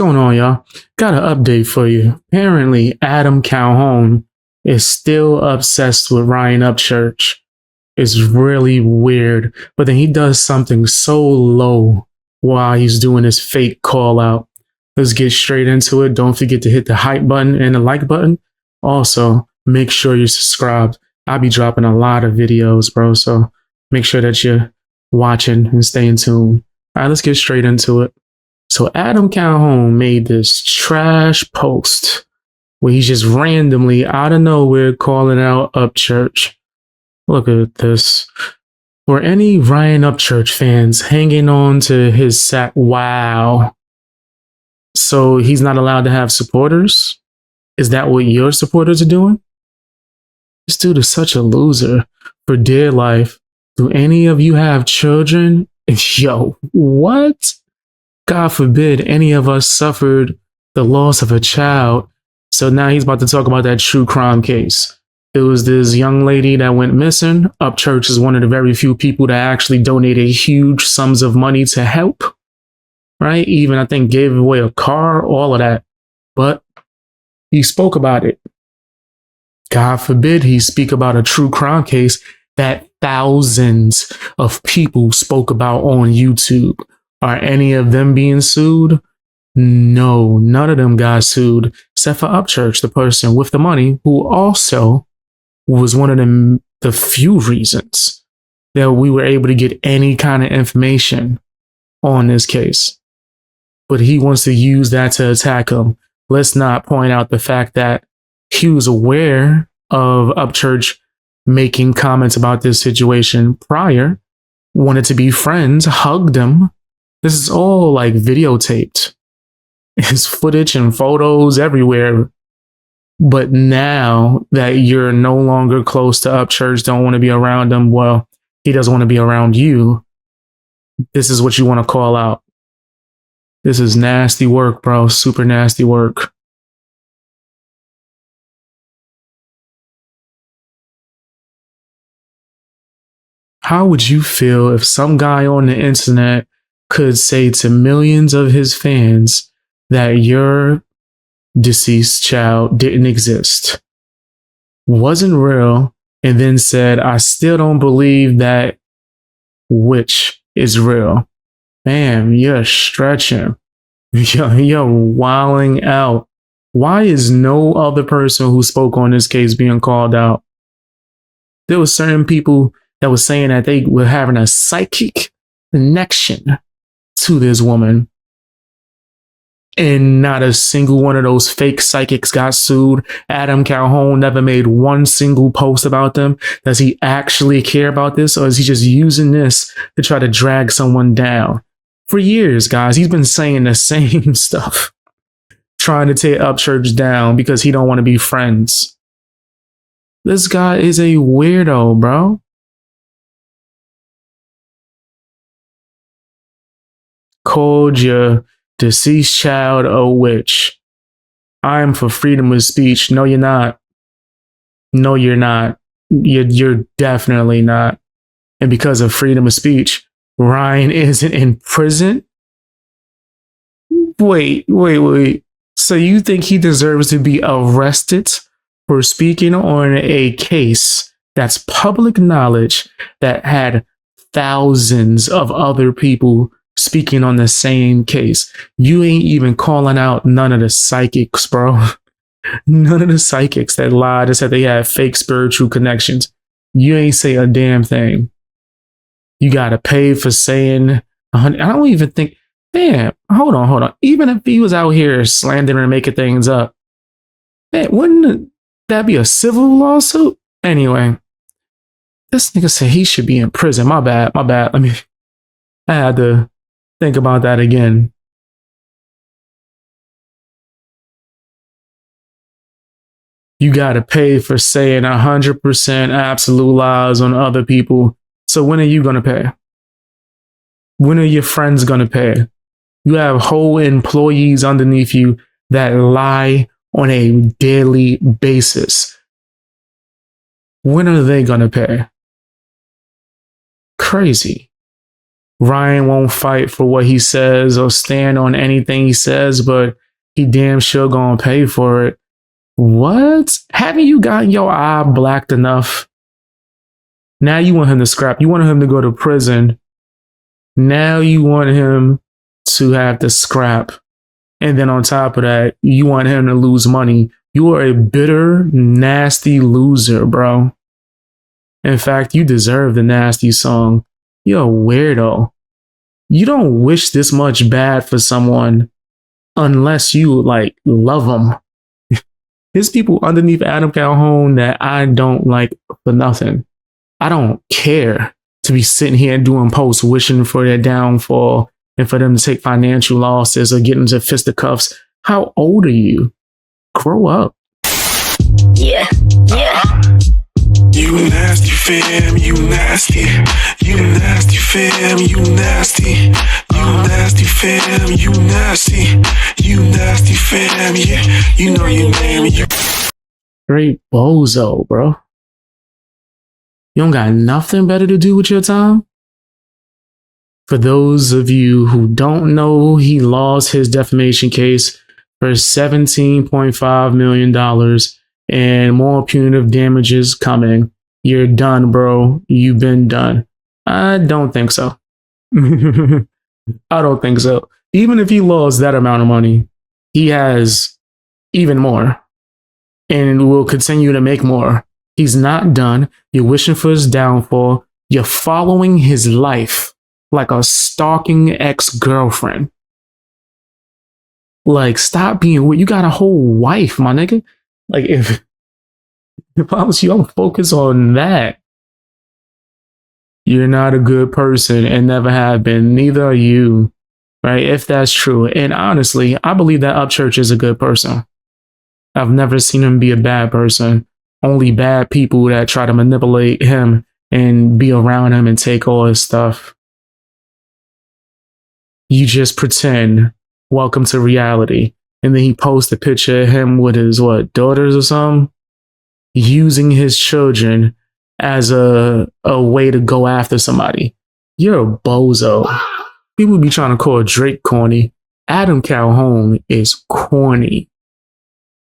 going on, y'all? Got an update for you. Apparently, Adam Calhoun is still obsessed with Ryan Upchurch. It's really weird. But then he does something so low while he's doing his fake call out. Let's get straight into it. Don't forget to hit the hype button and the like button. Also, make sure you're subscribed. I'll be dropping a lot of videos, bro. So make sure that you're watching and staying tuned. All right, let's get straight into it. So Adam Calhoun made this trash post where he's just randomly out of nowhere calling out Upchurch. Look at this. For any Ryan Upchurch fans hanging on to his sack, wow. So he's not allowed to have supporters? Is that what your supporters are doing? This dude is such a loser for dear life. Do any of you have children? Yo, what? God forbid any of us suffered the loss of a child. So now he's about to talk about that true crime case. It was this young lady that went missing. Upchurch is one of the very few people that actually donated huge sums of money to help, right? Even I think gave away a car, all of that. But he spoke about it. God forbid he speak about a true crime case that thousands of people spoke about on YouTube. Are any of them being sued? No, none of them got sued, except for Upchurch, the person with the money, who also was one of the few reasons that we were able to get any kind of information on this case. But he wants to use that to attack him. Let's not point out the fact that he was aware of Upchurch making comments about this situation prior, wanted to be friends, hugged him. This is all like videotaped. His footage and photos everywhere. But now that you're no longer close to Upchurch, don't want to be around him, well, he doesn't want to be around you. This is what you want to call out. This is nasty work, bro. Super nasty work. How would you feel if some guy on the internet could say to millions of his fans that your deceased child didn't exist, wasn't real, and then said, I still don't believe that witch is real? Bam, you're stretching. You're wilding out. Why is no other person who spoke on this case being called out? There were certain people that were saying that they were having a psychic connection to this woman. And not a single one of those fake psychics got sued. Adam Calhoun never made one single post about them. Does he actually care about this? Or is he just using this to try to drag someone down? For years, guys, he's been saying the same stuff. Trying to tear Upchurch down because he don't want to be friends. This guy is a weirdo, bro. Called your deceased child a witch. I am for freedom of speech. No, you're not. No, you're not. You're definitely not. And because of freedom of speech, Ryan isn't in prison? Wait. So you think he deserves to be arrested for speaking on a case that's public knowledge that had thousands of other people speaking on the same case? You ain't even calling out none of the psychics, bro. None of the psychics that lied and said they had fake spiritual connections. You ain't say a damn thing. You gotta pay for saying, I don't even think, damn, hold on. Even if he was out here slandering and making things up, man, wouldn't that be a civil lawsuit? Anyway, this nigga said he should be in prison. My bad. I had to think about that again. You got to pay for saying 100% absolute lies on other people. So when are you going to pay? When are your friends going to pay? You have whole employees underneath you that lie on a daily basis. When are they going to pay? Crazy. Ryan won't fight for what he says or stand on anything he says, but he damn sure gonna pay for it. What? Haven't you gotten your eye blacked enough? Now you want him to scrap. You want him to go to prison. Now you want him to have to scrap. And then on top of that, you want him to lose money. You are a bitter, nasty loser, bro. In fact, you deserve the nasty song. You're a weirdo. You don't wish this much bad for someone unless you like love them. There's people underneath Adam Calhoun that I don't like for nothing. I don't care to be sitting here doing posts wishing for their downfall and for them to take financial losses or get into fisticuffs. How old are you? Grow up. Yeah. You nasty fam, you nasty. You nasty fam, you nasty. You nasty fam, you nasty. You nasty fam, yeah. You know your name. You Great bozo, bro. You don't got nothing better to do with your time? For those of you who don't know, he lost his defamation case for $17.5 million and more punitive damages coming. You're done, bro. You've been done. I don't think so. I don't think so. Even if he lost that amount of money, he has even more and will continue to make more. He's not done. You're wishing for his downfall. You're following his life like a stalking ex-girlfriend. Like, stop being weird. You got a whole wife, my nigga. Like, if I was you, I'm focused on that. You're not a good person and never have been. Neither are you, right? If that's true. And honestly, I believe that Upchurch is a good person. I've never seen him be a bad person. Only bad people that try to manipulate him and be around him and take all his stuff. You just pretend, welcome to reality. And then he posts a picture of him with his, daughters or something? Using his children as a way to go after somebody. You're a bozo. People be trying to call Drake corny. Adam Calhoun is corny.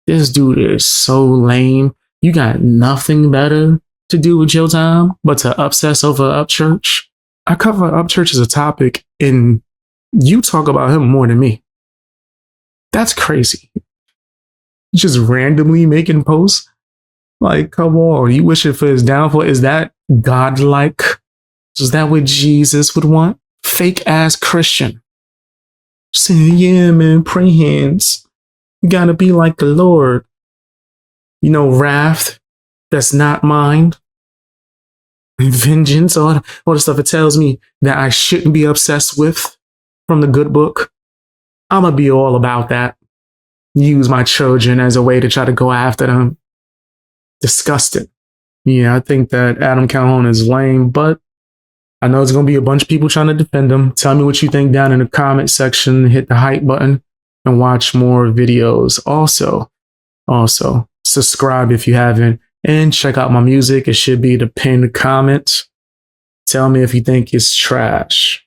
This dude is so lame. You got nothing better to do with your time but to obsess over Upchurch. I cover Upchurch as a topic and you talk about him more than me. That's crazy. Just randomly making posts. Like, come on, you wishing for his downfall? Is that godlike? Is that what Jesus would want? Fake ass Christian. Saying, yeah, man, pray hands. You gotta be like the Lord. You know, wrath that's not mine. Vengeance, all the stuff it tells me that I shouldn't be obsessed with from the good book. I'm gonna be all about that. Use my children as a way to try to go after them. Disgusting. Yeah, I think that Adam Calhoun is lame, but I know there's going to be a bunch of people trying to defend him. Tell me what you think down in the comment section. Hit the hype button and watch more videos. Also, subscribe if you haven't and check out my music. It should be the pinned comment. Tell me if you think it's trash.